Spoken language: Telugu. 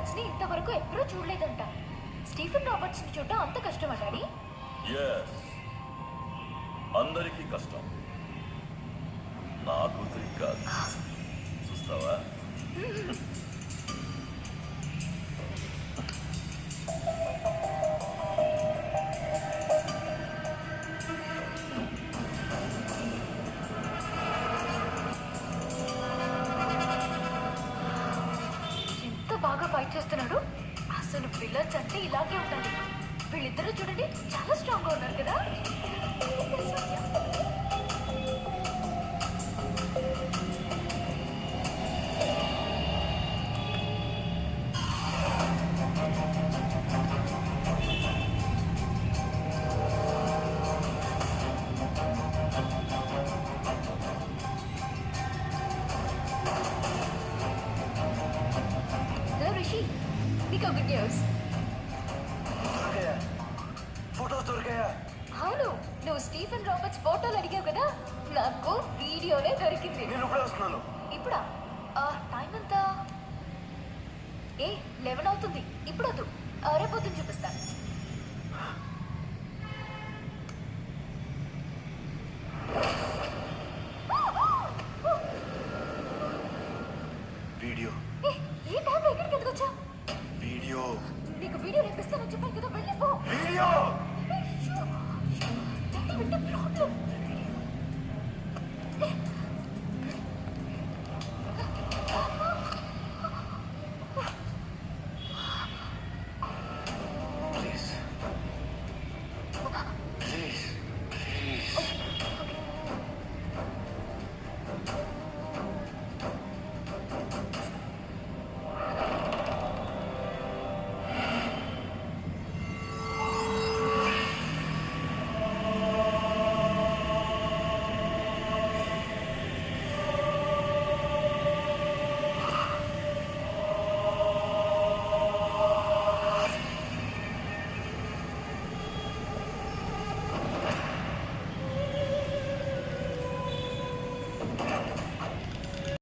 ఫ్యాన్స్ ని ఇంతవరకు ఎప్పుడూ చూడలేదంట. స్టీఫెన్ రాబర్ట్స్ ని చూడటం అంత కష్టమా డాడీ? ఎస్, అందరికీ కష్టం, నా కూతురికి కాదు. చూస్తావా? ఎంత బాగా ఫైట్ చేస్తున్నాడు. అసలు విలన్స్ అంటే ఇలాగే ఉండాలి. వీళ్ళిద్దరూ చూడండి చాలా స్ట్రాంగ్ గా ఉన్నారు కదా. హలో రిషి, మీకు గుడ్ న్యూస్. ఫోటోస్ దొరికాయా? అవును, నువ్వు స్టీఫెన్ రాబర్ట్స్ ఫోటోలు అడిగావు కదా, నాకు వీడియోనే దొరికింది. నేను ఇప్పుడే వస్తున్నాను. ఇప్పుడా? టైం ఎంత? 11 అవుతుంది. ఇప్పుడు వద్దు, రేపొద్దున చూపిస్తాను.